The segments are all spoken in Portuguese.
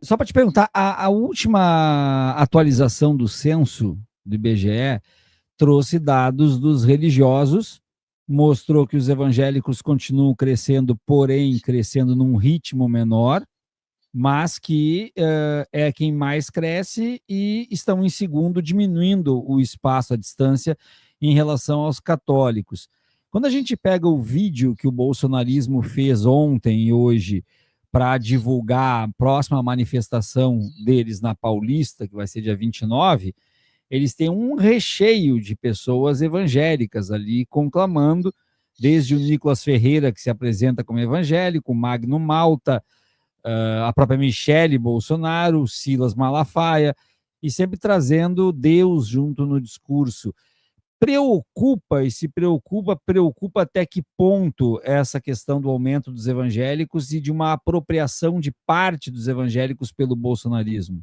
Só para te perguntar, a última atualização do censo do IBGE trouxe dados dos religiosos, mostrou que os evangélicos continuam crescendo, porém crescendo num ritmo menor, mas que é quem mais cresce e estão em segundo, diminuindo o espaço, a distância em relação aos católicos. Quando a gente pega o vídeo que o bolsonarismo fez ontem e hoje para divulgar a próxima manifestação deles na Paulista, que vai ser dia 29, eles têm um recheio de pessoas evangélicas ali conclamando, desde o Nicolas Ferreira, que se apresenta como evangélico, o Magno Malta, a própria Michele Bolsonaro, o Silas Malafaia, e sempre trazendo Deus junto no discurso. Preocupa e se preocupa até que ponto essa questão do aumento dos evangélicos e de uma apropriação de parte dos evangélicos pelo bolsonarismo?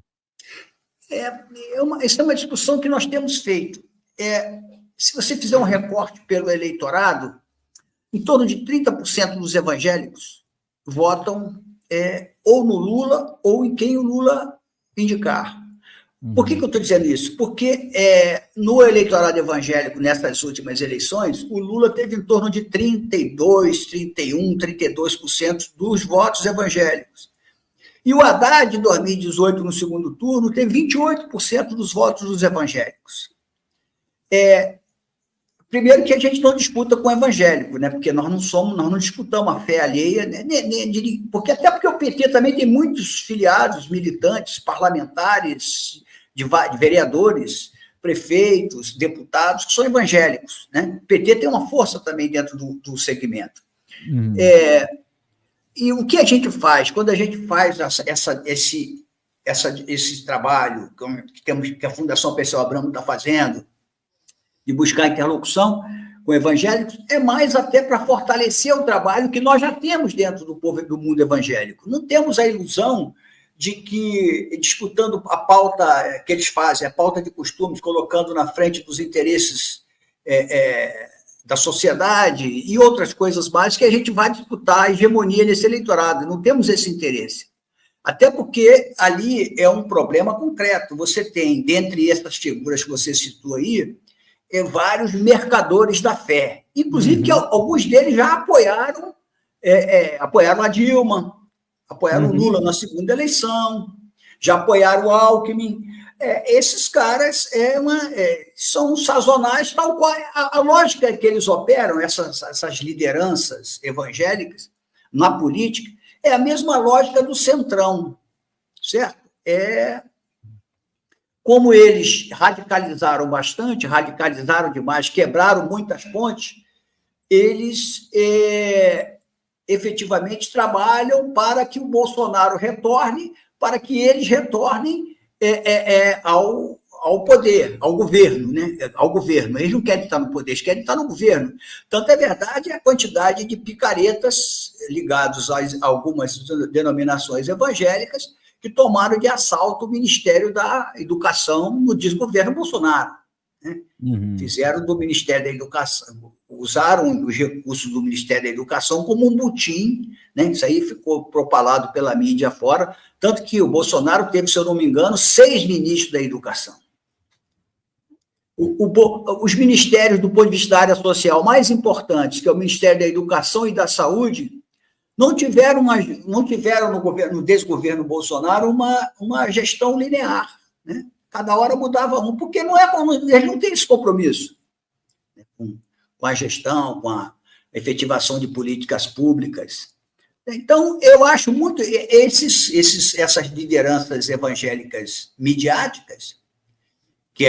Essa é uma discussão que nós temos feito. Se você fizer um recorte pelo eleitorado, em torno de 30% dos evangélicos votam ou no Lula ou em quem o Lula indicar. Por que eu estou dizendo isso? Porque no eleitorado evangélico, nessas últimas eleições, o Lula teve em torno de 32%, 31%, 32% dos votos evangélicos. E o Haddad, em 2018, no segundo turno, teve 28% dos votos dos evangélicos. Primeiro que a gente não disputa com o evangélico, né? Porque nós não disputamos a fé alheia, né? Até porque o PT também tem muitos filiados, militantes, parlamentares, de vereadores, prefeitos, deputados, que são evangélicos, né? O PT tem uma força também dentro do segmento. E o que a gente faz? Quando a gente faz esse trabalho que a Fundação Perseu Abramo está fazendo, de buscar interlocução com evangélicos, é mais até para fortalecer o trabalho que nós já temos dentro do mundo evangélico. Não temos a ilusão de que, disputando a pauta que eles fazem, a pauta de costumes, colocando na frente dos interesses da sociedade e outras coisas mais, que a gente vai disputar a hegemonia nesse eleitorado. Não temos esse interesse. Até porque ali é um problema concreto. Você tem, dentre essas figuras que você citou aí, vários mercadores da fé. Inclusive, que alguns deles já apoiaram a Dilma, apoiaram o Lula na segunda eleição, já apoiaram o Alckmin. Esses caras são sazonais, tal qual a lógica que eles operam, essas lideranças evangélicas na política, é a mesma lógica do Centrão, certo? Como eles radicalizaram bastante, radicalizaram demais, quebraram muitas pontes, eles efetivamente trabalham para que o Bolsonaro retorne, para que eles retornem ao poder, ao governo, né? Ao governo. Eles não querem estar no poder, eles querem estar no governo. Tanto é verdade a quantidade de picaretas ligados a algumas denominações evangélicas que tomaram de assalto o Ministério da Educação no desgoverno Bolsonaro. Né? Fizeram do Ministério da Educação, usaram os recursos do Ministério da Educação como um butim, né? Isso aí ficou propalado pela mídia fora, tanto que o Bolsonaro teve, se eu não me engano, 6 ministros da Educação. Os ministérios, do ponto de vista da área social, mais importantes, que é o Ministério da Educação e da Saúde, não tiveram no desgoverno Bolsonaro uma gestão linear, né? Cada hora mudava um, porque eles não têm esse compromisso com a gestão, com a efetivação de políticas públicas. Então, eu acho muito essas lideranças evangélicas midiáticas, que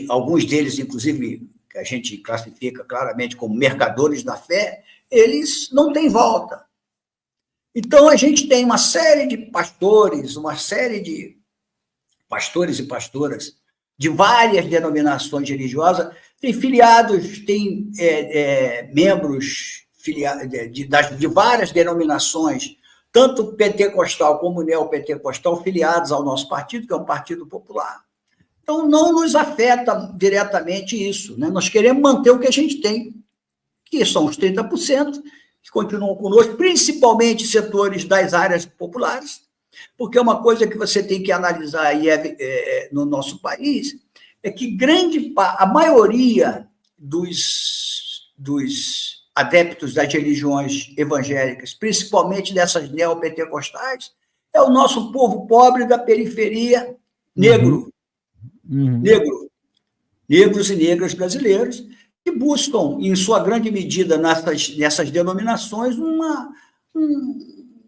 alguns deles, inclusive, que a gente classifica claramente como mercadores da fé, eles não têm volta. Então, a gente tem uma série de pastores e pastoras de várias denominações religiosas, tem filiados, tem membros de várias denominações, tanto pentecostal como neopentecostal, filiados ao nosso partido, que é um partido popular. Então, não nos afeta diretamente isso, né? Nós queremos manter o que a gente tem, que são os 30%, que continuam conosco, principalmente setores das áreas populares, Porque uma coisa que você tem que analisar aí no nosso país é que a maioria dos adeptos das religiões evangélicas, principalmente dessas neopentecostais, é o nosso povo pobre da periferia, negro, negros e negras brasileiros, que buscam, em sua grande medida, nessas denominações, uma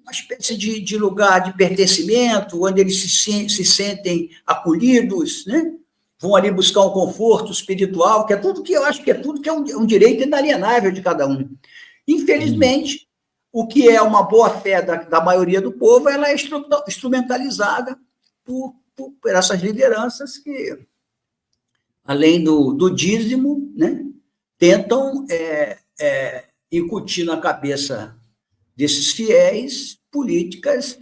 espécie de lugar de pertencimento, onde eles se sentem acolhidos, né? Vão ali buscar um conforto espiritual, que é tudo que eu acho que é tudo que é um direito inalienável de cada um. Infelizmente, o que é uma boa-fé da maioria do povo, ela é instrumentalizada por essas lideranças que, além do dízimo, né, tentam incutir na cabeça desses fiéis políticas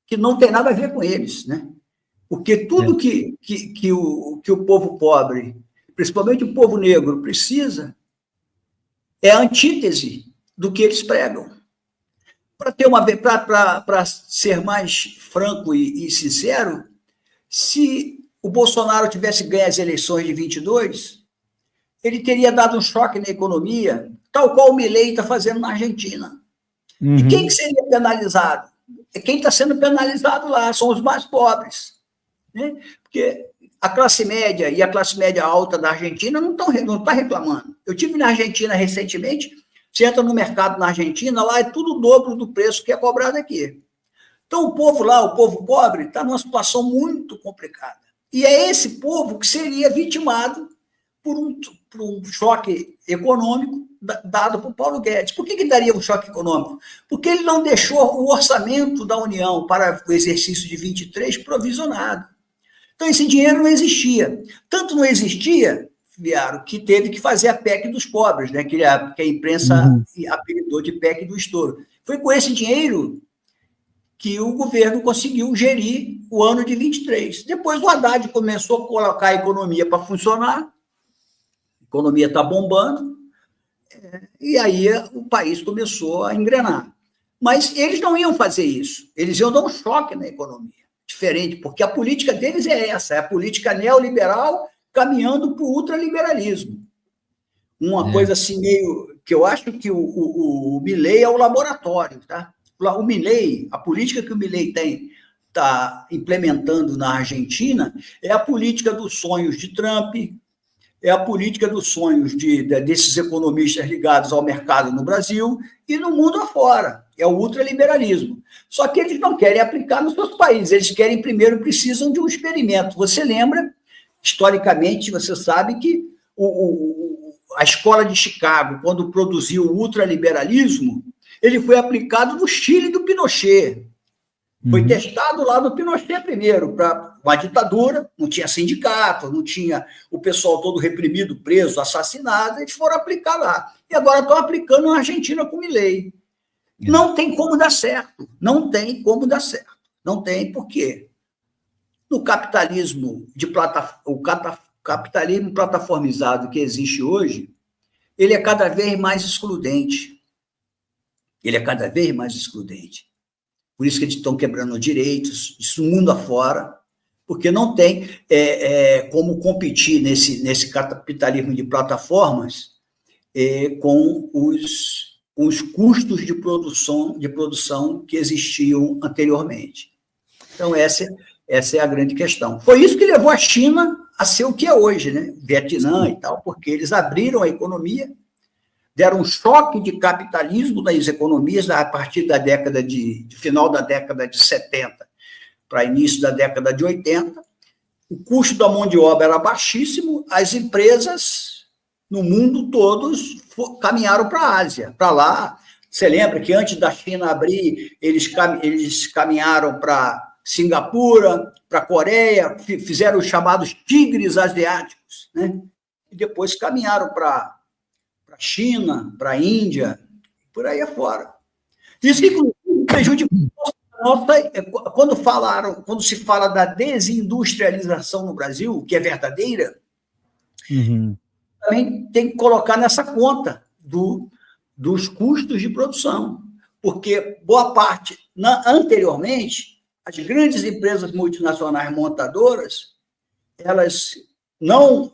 que não tem nada a ver com eles, né? Porque tudo que o povo pobre, principalmente o povo negro, precisa é a antítese do que eles pregam. Para ser mais franco e sincero, se o Bolsonaro tivesse ganho as eleições de 22, ele teria dado um choque na economia, tal qual o Milei está fazendo na Argentina. E quem que seria penalizado? Quem está sendo penalizado lá são os mais pobres. Né? Porque a classe média e a classe média alta da Argentina não está reclamando. Eu estive na Argentina recentemente, você entra no mercado na Argentina, lá é tudo o dobro do preço que é cobrado aqui. Então, o povo lá, o povo pobre, está numa situação muito complicada. E é esse povo que seria vitimado por um choque econômico dado por Paulo Guedes. Por que daria um choque econômico? Porque ele não deixou o orçamento da União para o exercício de 23 provisionado. Então, esse dinheiro não existia. Tanto não existia, Viaro, que teve que fazer a PEC dos pobres, né, que a imprensa apelidou de PEC do estouro. Foi com esse dinheiro que o governo conseguiu gerir o ano de 23. Depois o Haddad começou a colocar a economia para funcionar, a economia está bombando, e aí o país começou a engrenar. Mas eles não iam fazer isso, eles iam dar um choque na economia, diferente, porque a política deles é essa, é a política neoliberal caminhando para o ultraliberalismo. Uma coisa assim meio... que eu acho que o Milei é o laboratório, tá? O Milei, a política que o Milei está implementando na Argentina é a política dos sonhos de Trump, é a política dos sonhos desses economistas ligados ao mercado no Brasil e no mundo afora. É o ultraliberalismo. Só que eles não querem aplicar nos seus países, eles querem primeiro, precisam de um experimento. Você lembra, historicamente, você sabe que a escola de Chicago, quando produziu o ultraliberalismo, ele foi aplicado no Chile do Pinochet. Foi testado lá no Pinochet primeiro, para uma ditadura, não tinha sindicato, não tinha o pessoal todo reprimido, preso, assassinado, eles foram aplicar lá. E agora estão aplicando na Argentina com Milei. Não tem como dar certo, não tem como dar certo. Não tem, por quê? No capitalismo capitalismo plataformizado que existe hoje, ele é cada vez mais excludente. Ele é cada vez mais excludente. Por isso que eles estão quebrando direitos, isso mundo afora, porque não tem como competir nesse capitalismo de plataformas com os custos de produção que existiam anteriormente. Então, essa é a grande questão. Foi isso que levou a China a ser o que é hoje, né? Vietnã e tal, porque eles abriram a economia, deram um choque de capitalismo nas economias a partir da final da década de 70 para início da década de 80. O custo da mão de obra era baixíssimo, as empresas no mundo todos caminharam para a Ásia, para lá. Você lembra que antes da China abrir, eles caminharam para Singapura, para a Coreia, fizeram os chamados tigres asiáticos, né? E depois caminharam para China, para a Índia, por aí afora. Isso que prejudicou quando se fala da desindustrialização no Brasil, que é verdadeira, também tem que colocar nessa conta dos custos de produção, porque boa parte, anteriormente, as grandes empresas multinacionais montadoras, elas não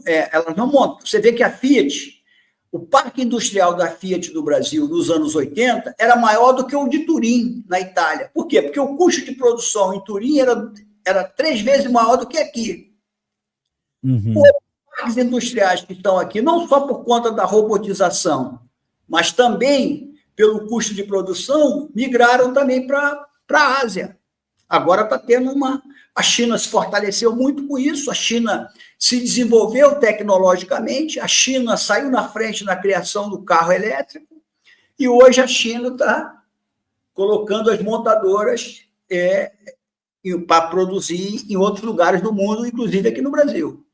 montam. Você vê que a Fiat, o parque industrial da Fiat do Brasil nos anos 80 era maior do que o de Turim, na Itália. Por quê? Porque o custo de produção em Turim era 3 vezes maior do que aqui. Uhum. Os parques industriais que estão aqui, não só por conta da robotização, mas também pelo custo de produção, migraram também para a Ásia. Agora está tendo a China se fortaleceu muito com isso, a China se desenvolveu tecnologicamente, a China saiu na frente na criação do carro elétrico, e hoje a China está colocando as montadoras para produzir em outros lugares do mundo, inclusive aqui no Brasil.